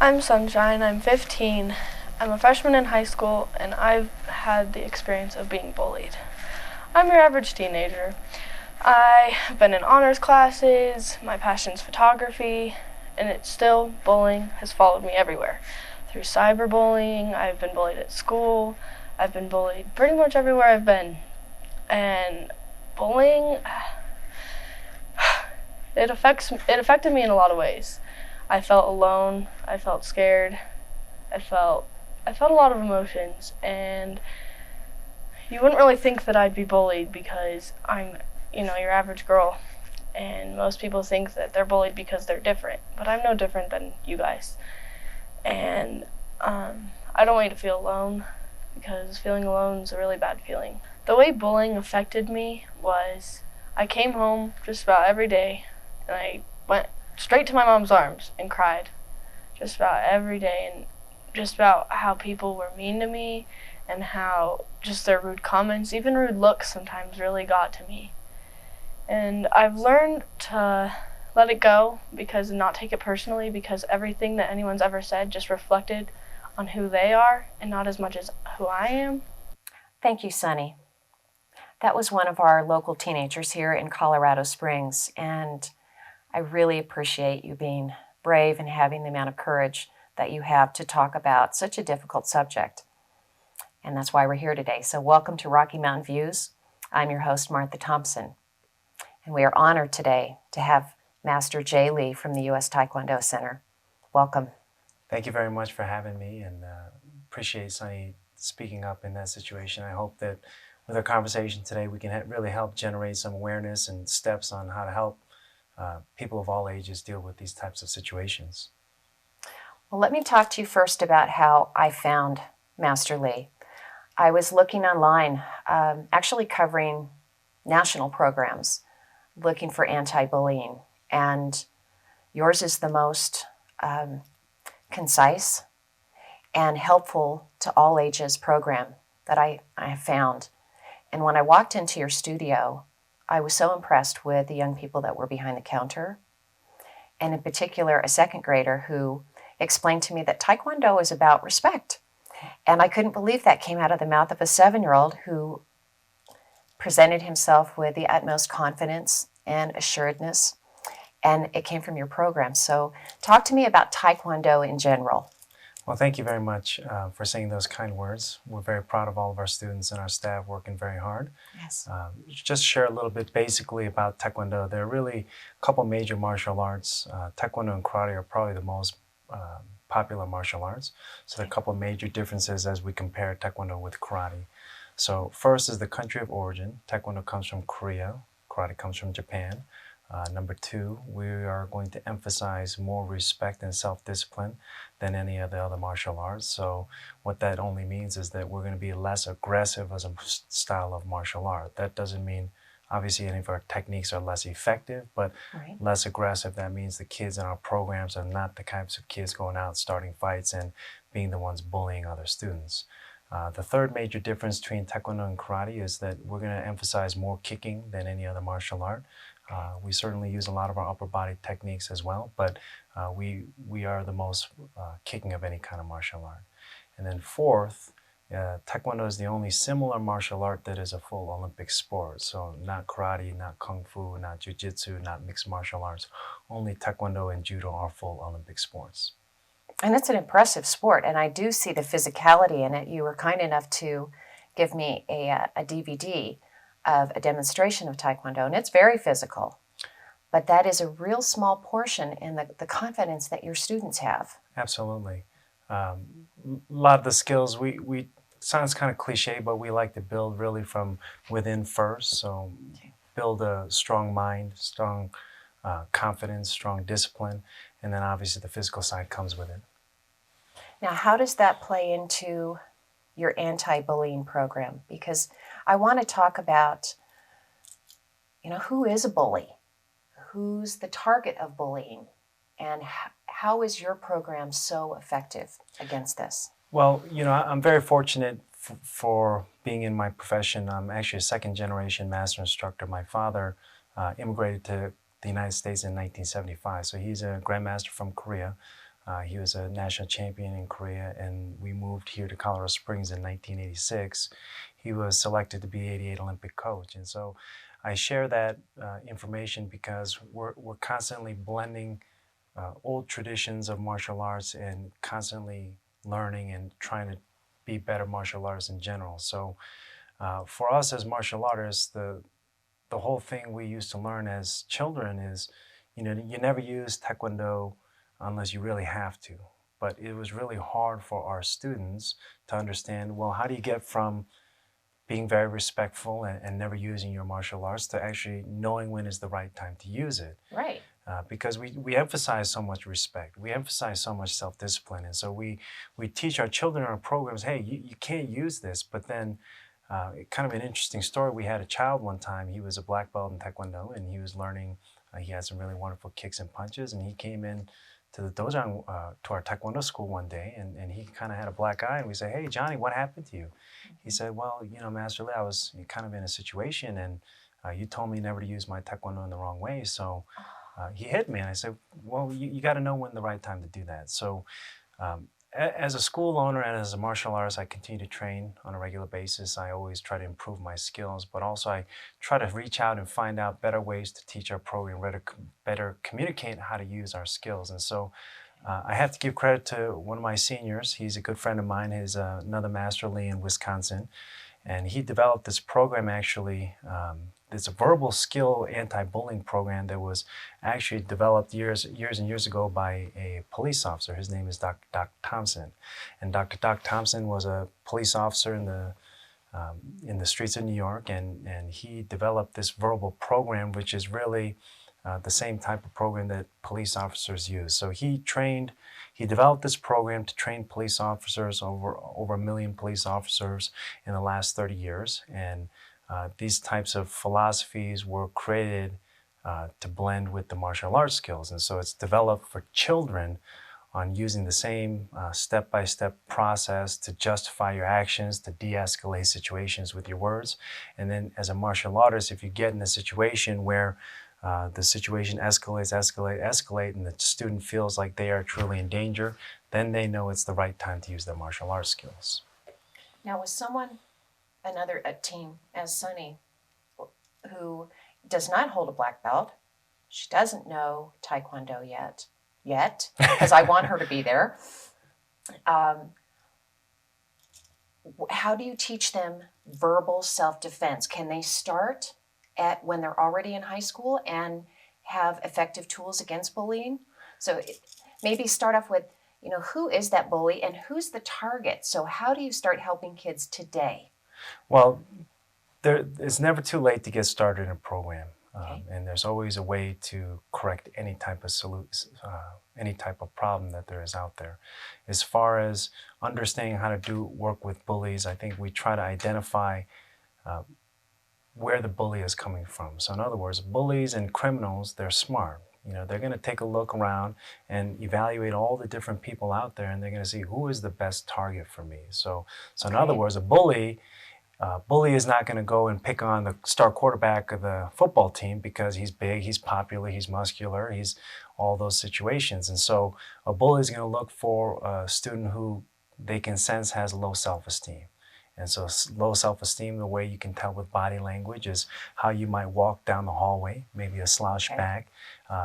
I'm Sunshine. I'm 15. I'm a freshman in high school, and I've had the experience of being bullied. I'm your average teenager. I have been in honors classes, my passion's photography, and it's still, bullying has followed me everywhere. Through cyberbullying, I've been bullied at school, I've been bullied pretty much everywhere I've been. And bullying, it affected me in a lot of ways. I felt alone, I felt scared, I felt a lot of emotions, and you wouldn't really think that I'd be bullied because I'm, your average girl, and most people think that they're bullied because they're different, but I'm no different than you guys. And I don't want you to feel alone, because feeling alone is a really bad feeling. The way bullying affected me was I came home just about every day, and I went straight to my mom's arms and cried just about every day, and just about how people were mean to me and how just their rude comments, even rude looks sometimes really got to me. And I've learned to let it go because and not take it personally, because everything that anyone's ever said just reflected on who they are and not as much as who I am. Thank you, Sunny. That was one of our local teenagers here in Colorado Springs, and I really appreciate you being brave and having the amount of courage that you have to talk about such a difficult subject. And that's why we're here today. So welcome to Rocky Mountain Views. I'm your host, Martha Thompson. And we are honored today to have Master Jay Lee from the US Tae Kwon Do Center. Welcome. Thank you very much for having me, and appreciate Sunny speaking up in that situation. I hope that with our conversation today, we can really help generate some awareness and steps on how to help people of all ages deal with these types of situations. Well, let me talk to you first about how I found Master Lee. I was looking online, actually covering national programs, looking for anti-bullying, and yours is the most concise and helpful to all ages program that I have found. And when I walked into your studio, I was so impressed with the young people that were behind the counter, and in particular a second grader who explained to me that Taekwondo is about respect. And I couldn't believe that came out of the mouth of a 7-year-old who presented himself with the utmost confidence and assuredness, and it came from your program. So talk to me about Taekwondo in general. Well, thank you very much for saying those kind words. We're very proud of all of our students and our staff working very hard. Yes. Just share a little bit basically about Taekwondo. There are really a couple major martial arts. Taekwondo and karate are probably the most popular martial arts. So there are a couple of major differences as we compare Taekwondo with karate. So first is the country of origin. Taekwondo comes from Korea. Karate comes from Japan. Number two, we are going to emphasize more respect and self-discipline than any of the other martial arts. So what that only means is that we're going to be less aggressive as a style of martial art. That doesn't mean obviously any of our techniques are less effective, but Right. less aggressive. That means the kids in our programs are not the types of kids going out starting fights and being the ones bullying other students. The third major difference between Taekwondo and karate is that we're going to emphasize more kicking than any other martial art. We certainly use a lot of our upper body techniques as well, but we are the most kicking of any kind of martial art. And then fourth, Taekwondo is the only similar martial art that is a full Olympic sport. So not karate, not kung fu, not jiu-jitsu, not mixed martial arts. Only Taekwondo and judo are full Olympic sports. And it's an impressive sport, and I do see the physicality in it. You were kind enough to give me a DVD of a demonstration of Taekwondo, and it's very physical. But that is a real small portion in the confidence that your students have. Absolutely. A lot of the skills, we sounds kind of cliche, but we like to build really from within first. So build a strong mind, strong confidence, strong discipline, and then obviously the physical side comes with it. Now, how does that play into your anti-bullying program? Because I want to talk about, who is a bully? Who's the target of bullying? And how is your program so effective against this? Well, I'm very fortunate for being in my profession. I'm actually a second-generation master instructor. My father immigrated to the United States in 1975, so he's a grandmaster from Korea. He was a national champion in Korea, and we moved here to Colorado Springs in 1986. He was selected to be '88 Olympic coach. And so I share that information because we're constantly blending old traditions of martial arts and constantly learning and trying to be better martial artists in general. So for us as martial artists, the whole thing we used to learn as children is, you know, you never use Taekwondo unless you really have to. But it was really hard for our students to understand, well, how do you get from being very respectful and never using your martial arts to actually knowing when is the right time to use it? Right. Because we emphasize so much respect, we emphasize so much self-discipline, and so we teach our children in our programs, hey, you can't use this. But then kind of an interesting story, we had a child one time, he was a black belt in Taekwondo, and he was learning, he had some really wonderful kicks and punches, and he came in to the dojang, to our Taekwondo school one day, and he kind of had a black eye, and we said, hey, Johnny, what happened to you? He said, well, you know, Master Lee, I was kind of in a situation, and you told me never to use my Taekwondo in the wrong way, so he hit me. And I said, well, you got to know when the right time to do that. So as a school owner and as a martial artist, I continue to train on a regular basis. I always try to improve my skills, but also I try to reach out and find out better ways to teach our program, better communicate how to use our skills. And so I have to give credit to one of my seniors. He's a good friend of mine. He's another Master Lee in Wisconsin. And he developed this program, actually, it's a verbal skill anti-bullying program that was actually developed years and years ago by a police officer. His name is Dr. Thompson. And Dr. Thompson was a police officer in the streets of New York, and he developed this verbal program, which is really the same type of program that police officers use. So he developed this program to train police officers, over 1 million police officers in the last 30 years. And these types of philosophies were created to blend with the martial arts skills. And so it's developed for children on using the same step-by-step process to justify your actions, to de-escalate situations with your words. And then as a martial artist, if you get in a situation where the situation escalate, and the student feels like they are truly in danger, then they know it's the right time to use their martial arts skills. Now, with a team as Sunny, who does not hold a black belt, she doesn't know Taekwondo yet, because I want her to be there. How do you teach them verbal self-defense? Can they start when they're already in high school and have effective tools against bullying? So maybe start off with, you know, who is that bully and who's the target? So how do you start helping kids today? Well, it's never too late to get started in a program. Okay. And there's always a way to correct any type of problem that there is out there. As far as understanding how to work with bullies, I think we try to identify where the bully is coming from. So in other words, bullies and criminals, they're smart. You know, they're going to take a look around and evaluate all the different people out there, and they're going to see who is the best target for me. So in other words, a bully is not going to go and pick on the star quarterback of the football team because he's big, he's popular, he's muscular, he's all those situations. And so a bully is going to look for a student who they can sense has low self-esteem. And so low self-esteem, the way you can tell with body language is how you might walk down the hallway, maybe a slouch back,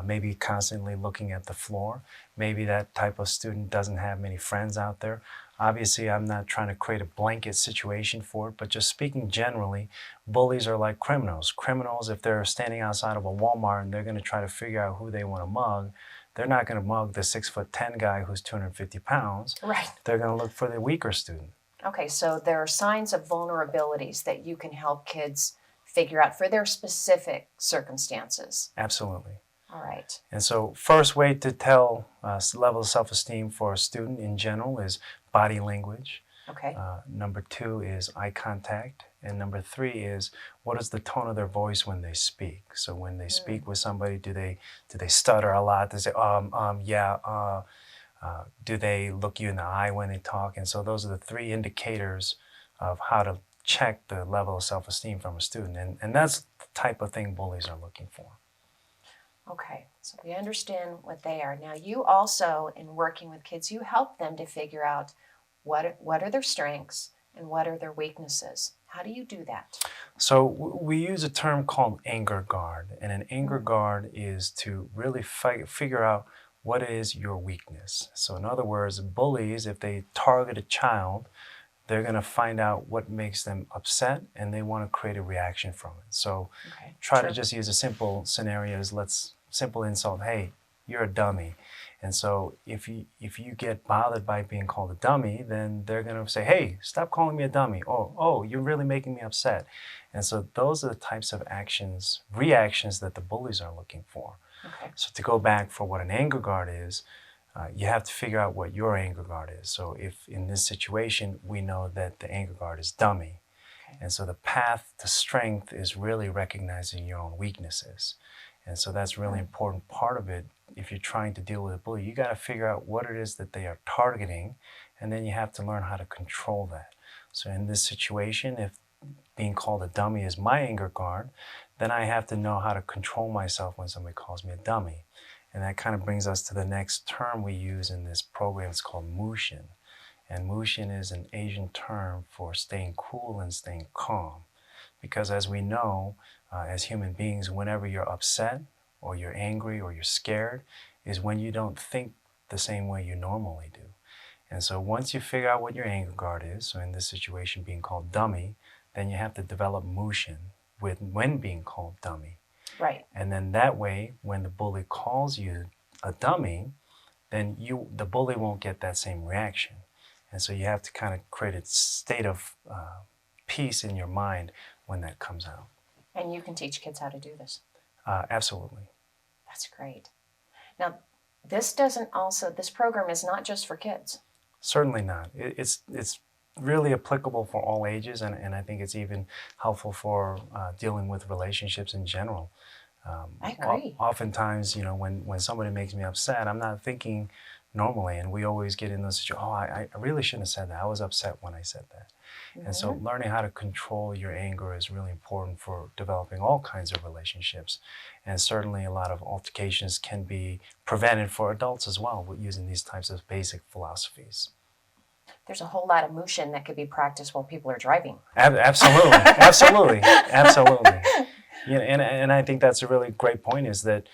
maybe constantly looking at the floor. Maybe that type of student doesn't have many friends out there. Obviously, I'm not trying to create a blanket situation for it, but just speaking generally, bullies are like criminals. Criminals, if they're standing outside of a Walmart and they're going to try to figure out who they want to mug, they're not going to mug the 6'10" guy who's 250 pounds. Right. They're going to look for the weaker student. Okay, so there are signs of vulnerabilities that you can help kids figure out for their specific circumstances. Absolutely. All right. And so first way to tell level of self-esteem for a student in general is body language. Okay. Number 2 is eye contact. And number 3 is what is the tone of their voice when they speak. So when they speak with somebody, do they stutter a lot? Do they say, do they look you in the eye when they talk? And so those are the 3 indicators of how to check the level of self-esteem from a student. And that's the type of thing bullies are looking for. Okay. So we understand what they are. Now, you also, in working with kids, you help them to figure out what are their strengths and what are their weaknesses. How do you do that? So we use a term called anger guard, and an anger guard is to really figure out what is your weakness. So in other words, bullies, if they target a child, they're going to find out what makes them upset, and they want to create a reaction from it. So try to just use a simple scenario as simple insult, hey, you're a dummy. And so if you get bothered by being called a dummy, then they're going to say, hey, stop calling me a dummy. Oh, you're really making me upset. And so those are the types of reactions that the bullies are looking for. Okay. So to go back for what an anger guard is, you have to figure out what your anger guard is. So if in this situation, we know that the anger guard is dummy. Okay. And so the path to strength is really recognizing your own weaknesses. And so that's a really important part of it. If you're trying to deal with a bully, you got to figure out what it is that they are targeting, and then you have to learn how to control that. So in this situation, if being called a dummy is my anger guard, then I have to know how to control myself when somebody calls me a dummy. And that kind of brings us to the next term we use in this program. It's called mushin. And mushin is an Asian term for staying cool and staying calm. Because as we know, as human beings, whenever you're upset or you're angry or you're scared is when you don't think the same way you normally do. And so once you figure out what your anger guard is, so in this situation being called dummy, then you have to develop mushin when being called dummy. Right. And then that way, when the bully calls you a dummy, then the bully won't get that same reaction. And so you have to kind of create a state of peace in your mind when that comes out. And you can teach kids how to do this. Absolutely. That's great. Now, this program is not just for kids. Certainly not. It's really applicable for all ages, and I think it's even helpful for dealing with relationships in general. I agree. Oftentimes, when somebody makes me upset, I'm not thinking normally, and we always get in those situations, I really shouldn't have said that. I was upset when I said that. Mm-hmm. And so learning how to control your anger is really important for developing all kinds of relationships. And certainly a lot of altercations can be prevented for adults as well with using these types of basic philosophies. There's a whole lot of mushin that could be practiced while people are driving. Absolutely, absolutely, absolutely. And I think that's a really great point is that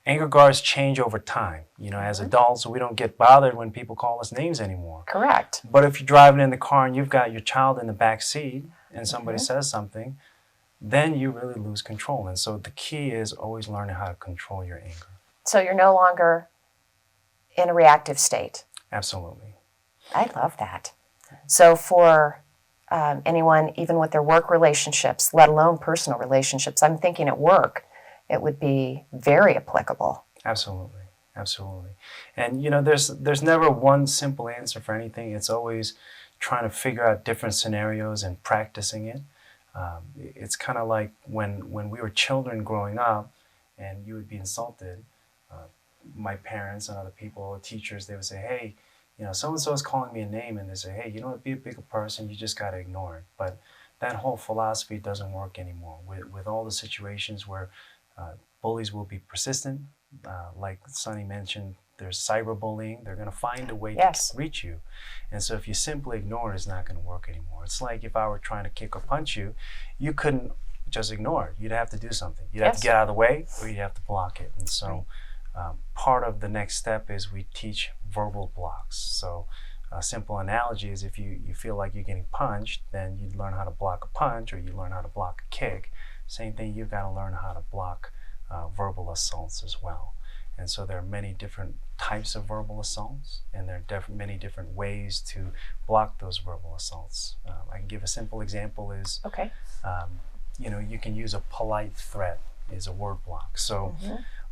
anger guards change over time. As adults, we don't get bothered when people call us names anymore. Correct. But if you're driving in the car and you've got your child in the back seat and somebody says something, then you really lose control. And so the key is always learning how to control your anger. So you're no longer in a reactive state. Absolutely. I love that. So for anyone, even with their work relationships, let alone personal relationships, I'm thinking at work, it would be very applicable. Absolutely, absolutely. And there's never one simple answer for anything. It's always trying to figure out different scenarios and practicing it. It's kind of like when we were children growing up, and you would be insulted. My parents and other people, teachers, they would say, "Hey, so-and-so is calling me a name," and they say, "Hey, be a bigger person. You just got to ignore it." But that whole philosophy doesn't work anymore. With all the situations where bullies will be persistent, like Sunny mentioned, there's cyberbullying. They're going to find a way to reach you. And so if you simply ignore it, it's not going to work anymore. It's like if I were trying to kick or punch you, you couldn't just ignore it. You'd have to do something. You'd have to get out of the way, or you'd have to block it. And so part of the next step is we teach verbal blocks. So a simple analogy is if you feel like you're getting punched, then you learn how to block a punch, or you learn how to block a kick. Same thing, you've got to learn how to block verbal assaults as well. And so there are many different types of verbal assaults, and there are many different ways to block those verbal assaults. I can give a simple example is, you can use a polite threat is a word block. So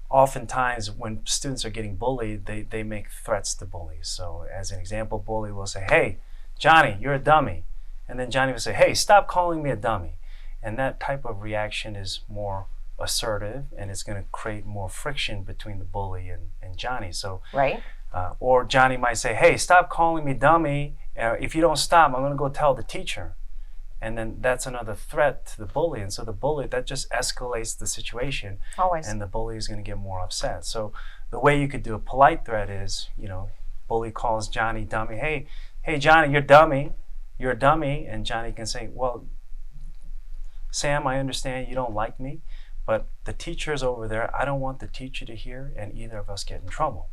oftentimes when students are getting bullied, they make threats to bullies. So as an example, bully will say, "Hey, Johnny, you're a dummy." And then Johnny will say, "Hey, stop calling me a dummy." And that type of reaction is more assertive, and it's going to create more friction between the bully and Johnny. So, or Johnny might say, "Hey, stop calling me dummy. If you don't stop, I'm going to go tell the teacher." And then that's another threat to the bully. And so the bully, that just escalates the situation. Always. And the bully is going to get more upset. So the way you could do a polite threat is, bully calls Johnny dummy. Hey, Johnny, you're dummy. You're a dummy. And Johnny can say, well, Sam, I understand you don't like me, but the teacher's over there. I don't want the teacher to hear, and either of us get in trouble.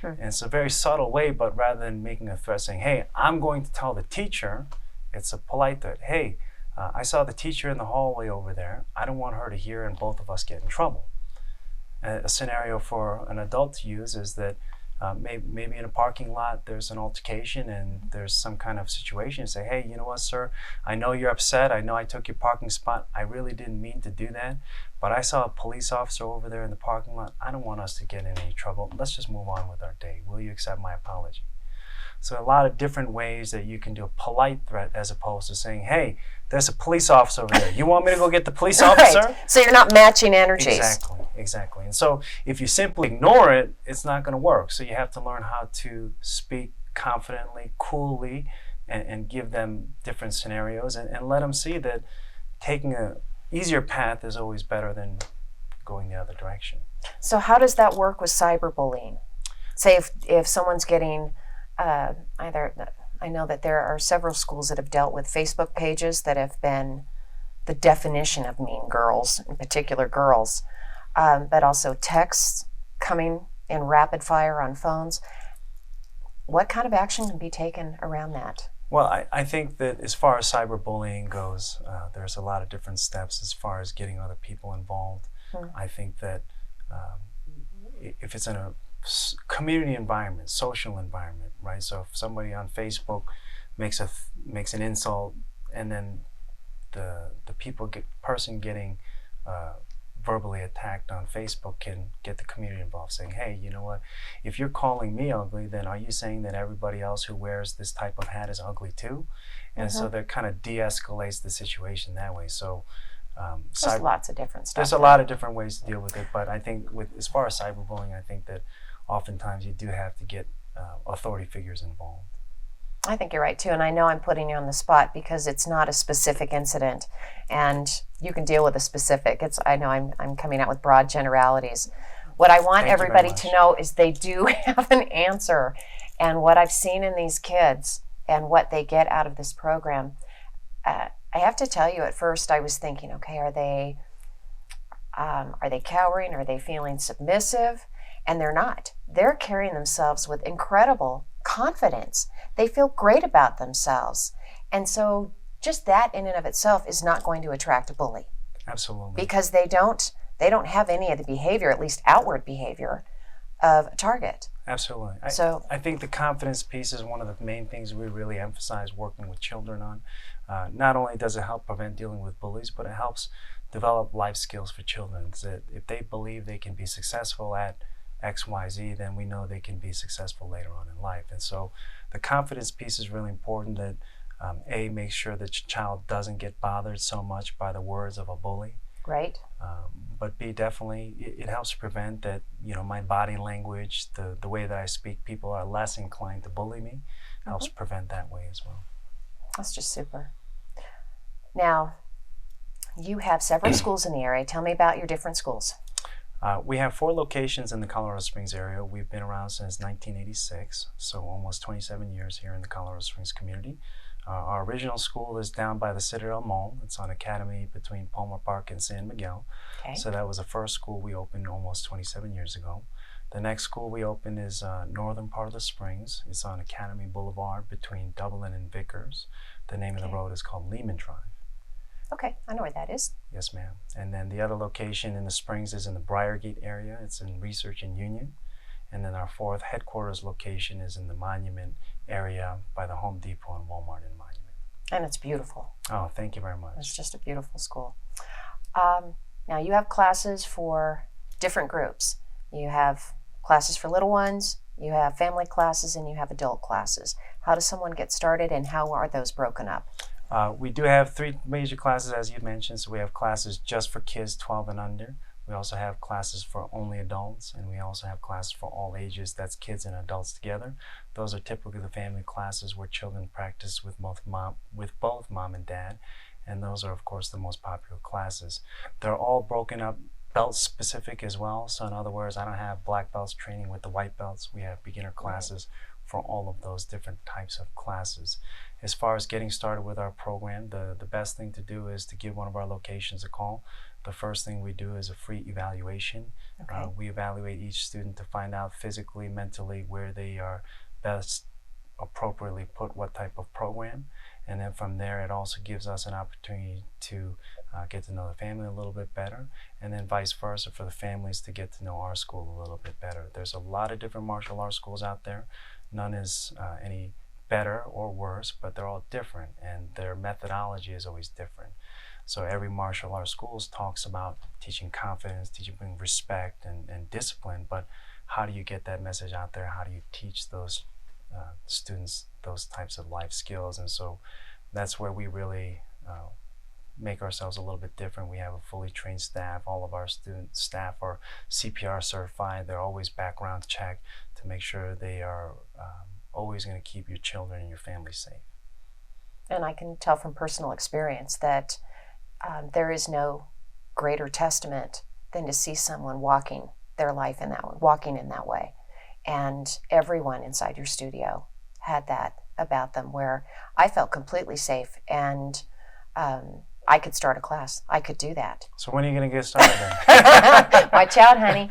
And it's a very subtle way, but rather than making a threat saying, hey, I'm going to tell the teacher, it's a polite threat. Hey, I saw the teacher in the hallway over there. I don't want her to hear, and both of us get in trouble. A scenario for an adult to use is that maybe in a parking lot there's an altercation and there's some kind of situation. Say, hey, you know what, sir? I know you're upset. I know I took your parking spot. I really didn't mean to do that, but I saw a police officer over there in the parking lot. I don't want us to get in any trouble. Let's just move on with our day. Will you accept my apology? So a lot of different ways that you can do a polite threat as opposed to saying, hey, there's a police officer over there. You want me to go get the police officer? Right. So you're not matching energies. Exactly. And so if you simply ignore it, it's not going to work. So you have to learn how to speak confidently, coolly, and give them different scenarios and let them see that taking an easier path is always better than going the other direction. So how does that work with cyberbullying? Say if someone's getting I know that there are several schools that have dealt with Facebook pages that have been the definition of mean girls, in particular girls, but also texts coming in rapid fire on phones. What kind of action can be taken around that? Well, I think that as far as cyberbullying goes, there's a lot of different steps as far as getting other people involved. I think that if it's in a community environment, social environment, right? So if somebody on Facebook makes an insult, and then the person getting verbally attacked on Facebook can get the community involved, saying, hey, you know what? If you're calling me ugly, then are you saying that everybody else who wears this type of hat is ugly too? And so that kind of de-escalates the situation that way. So there's lots of different stuff. There's a lot of different ways to deal with it, but I think as far as cyberbullying, I think that oftentimes you do have to get authority figures involved. I think you're right too, and I know I'm putting you on the spot because it's not a specific incident, and you can deal with a specific. I know I'm coming out with broad generalities. What I want everybody to know is they do have an answer, and what I've seen in these kids and what they get out of this program. I have to tell you, at first I was thinking, okay, are they cowering? Are they feeling submissive? And they're not. They're carrying themselves with incredible confidence. They feel great about themselves. And so just that in and of itself is not going to attract a bully. Absolutely. Because they don't have any of the behavior, at least outward behavior, of a target. Absolutely. I think the confidence piece is one of the main things we really emphasize working with children on. Not only does it help prevent dealing with bullies, but it helps develop life skills for children. So that if they believe they can be successful at X, Y, Z, then we know they can be successful later on in life. And so the confidence piece is really important, that A, make sure that your child doesn't get bothered so much by the words of a bully. Right. But B, definitely, it helps prevent that, my body language, the way that I speak, people are less inclined to bully me, helps prevent that way as well. That's just super. Now, you have several schools in the area. Tell me about your different schools. We have 4 locations in the Colorado Springs area. We've been around since 1986, so almost 27 years here in the Colorado Springs community. Our original school is down by the Citadel Mall. It's on Academy between Palmer Park and San Miguel. Okay. So that was the first school we opened almost 27 years ago. The next school we opened is northern part of the Springs. It's on Academy Boulevard between Dublin and Vickers. The name of the road is called Lehman Drive. Okay, I know where that is. Yes, ma'am. And then the other location in the Springs is in the Briargate area. It's in Research and Union. And then our 4th headquarters location is in the Monument area by the Home Depot and Walmart in Monument. And it's beautiful. Oh, thank you very much. It's just a beautiful school. Now you have classes for different groups. You have classes for little ones, you have family classes, and you have adult classes. How does someone get started, and how are those broken up? We do have 3 major classes, as you mentioned. So we have classes just for kids 12 and under. We also have classes for only adults, and we also have classes for all ages. That's kids and adults together. Those are typically the family classes where children practice with both mom and dad. and those are of course the most popular classes. They're all broken up belt specific as well. So in other words, I don't have black belts training with the white belts. We have beginner classes for all of those different types of classes. As far as getting started with our program, the best thing to do is to give one of our locations a call. The first thing we do is a free evaluation. Okay. We evaluate each student to find out physically, mentally, where they are best appropriately put what type of program. And then from there, it also gives us an opportunity to get to know the family a little bit better, and then vice versa for the families to get to know our school a little bit better. There's a lot of different martial arts schools out there. None is any better or worse, but they're all different, and their methodology is always different. So every martial arts school talks about teaching confidence, teaching respect and discipline, but how do you get that message out there? How do you teach those students those types of life skills? And so that's where we really make ourselves a little bit different. We have a fully trained staff. All of our student staff are CPR certified. They're always background checked to make sure they are always going to keep your children and your family safe. And I can tell from personal experience that there is no greater testament than to see someone walking their life in that way. And everyone inside your studio had that about them, where I felt completely safe, and I could start a class. I could do that. So when are you going to get started then? Watch out, honey.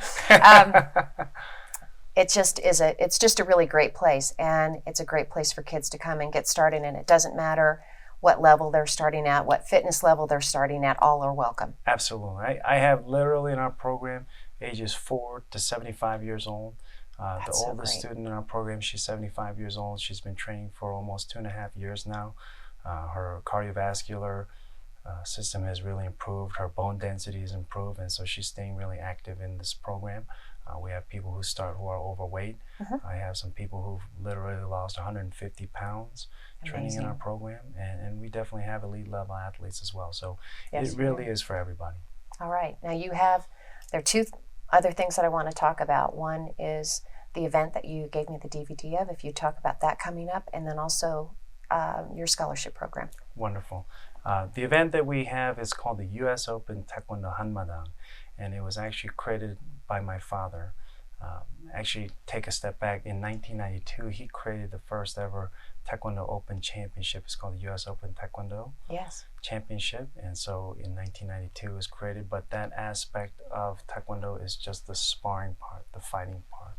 It's just a really great place, and it's a great place for kids to come and get started. And it doesn't matter what level they're starting at, what fitness level they're starting at, all are welcome. Absolutely. I have literally in our program ages 4 to 75 years old. The oldest student in our program, she's 75 years old. She's been training for almost 2.5 years now. Her cardiovascular system has really improved. Her bone density has improved, and so she's staying really active in this program. We have people who start who are overweight. I have some people who've literally lost 150 pounds training in our program, and we definitely have elite level athletes as well. So it really is for everybody. All right. Now there are two other things that I want to talk about. One is the event that you gave me the DVD of, if you talk about that coming up, and then also your scholarship program. Wonderful. The event that we have is called the US Open Taekwondo Hanmadang, and it was actually created by my father. Actually, take a step back. In 1992, he created the first ever Taekwondo Open Championship. It's called the US Open Taekwondo Championship. And so in 1992 it was created, but that aspect of Taekwondo is just the sparring part, the fighting part.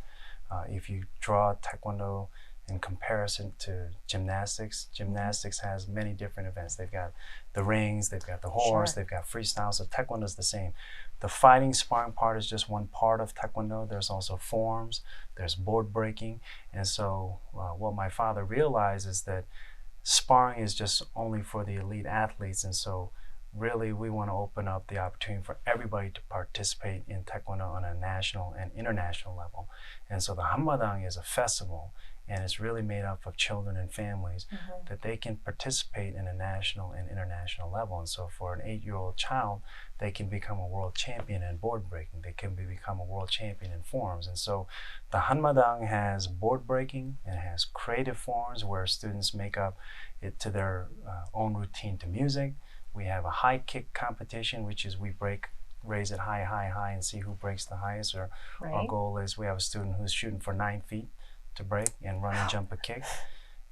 If you draw Taekwondo in comparison to gymnastics, gymnastics has many different events. They've got the rings, they've got the horse, they've got freestyle, so Taekwondo is the same. The fighting sparring part is just one part of Taekwondo. There's also forms, there's board breaking, and so what my father realized is that sparring is just only for the elite athletes, and so really we want to open up the opportunity for everybody to participate in Taekwondo on a national and international level. And so the Hanmadang is a festival, and it's really made up of children and families that they can participate in a national and international level. And so for an 8-year-old child, they can become a world champion in board breaking. They can become a world champion in forms. And so the Hanmadang has board breaking and has creative forms where students make up it to their own routine to music. We have a high kick competition, which is we raise it high, high, high, and see who breaks the highest. Our goal is we have a student who's shooting for 9 feet to break and run and jump a kick.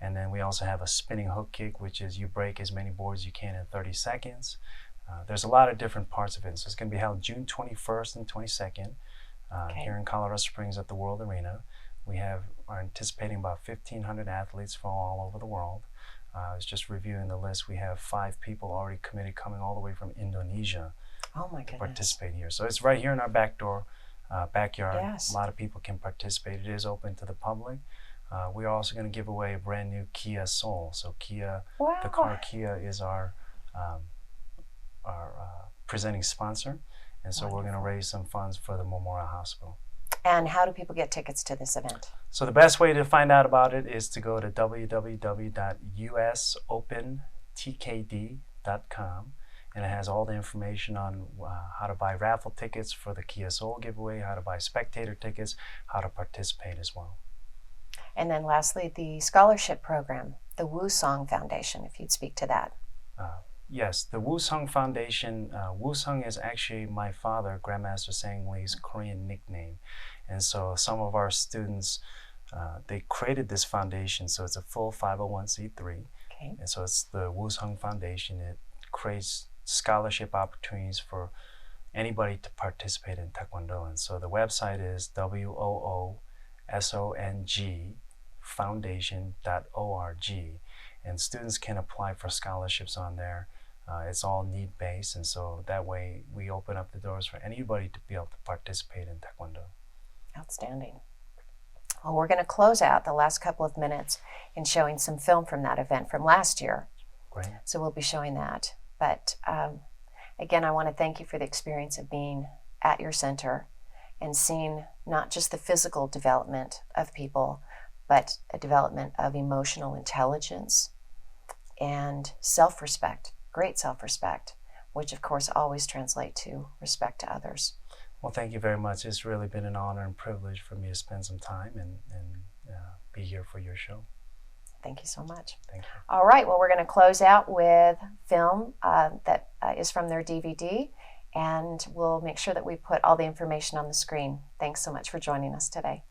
And then we also have a spinning hook kick, which is you break as many boards as you can in 30 seconds. There's a lot of different parts of it. So it's going to be held June 21st and 22nd here in Colorado Springs at the World Arena. We are anticipating about 1,500 athletes from all over the world. I was just reviewing the list. We have 5 people already committed coming all the way from Indonesia to participate here. So it's right here in our backyard. A lot of people can participate. It is open to the public. We're also going to give away a brand new Kia Soul. So Kia, the car Kia is our presenting sponsor. And so we're going to raise some funds for the Memorial Hospital. And how do people get tickets to this event? So the best way to find out about it is to go to www.usopentkd.com, and it has all the information on how to buy raffle tickets for the Kia Soul giveaway, how to buy spectator tickets, how to participate as well. And then lastly, the scholarship program, the Wu Song Foundation, if you'd speak to that. Yes, the Woo-sung Foundation, Woo-sung is actually my father, Grandmaster Sang Lee's Korean nickname. And so some of our students, they created this foundation, so it's a full 501c3. Okay. And so it's the Woo-sung Foundation. It creates scholarship opportunities for anybody to participate in Taekwondo. And so the website is woosongfoundation.org. And students can apply for scholarships on there. It's all need-based, and so that way we open up the doors for anybody to be able to participate in Taekwondo. Outstanding. Well, we're going to close out the last couple of minutes in showing some film from that event from last year. Great. So we'll be showing that. But again, I want to thank you for the experience of being at your center and seeing not just the physical development of people, but a development of emotional intelligence and self-respect, great self-respect, which of course always translate to respect to others. Well, thank you very much. It's really been an honor and privilege for me to spend some time and be here for your show. Thank you so much. Thank you. All right, well, we're going to close out with film that is from their DVD, and we'll make sure that we put all the information on the screen. Thanks so much for joining us today.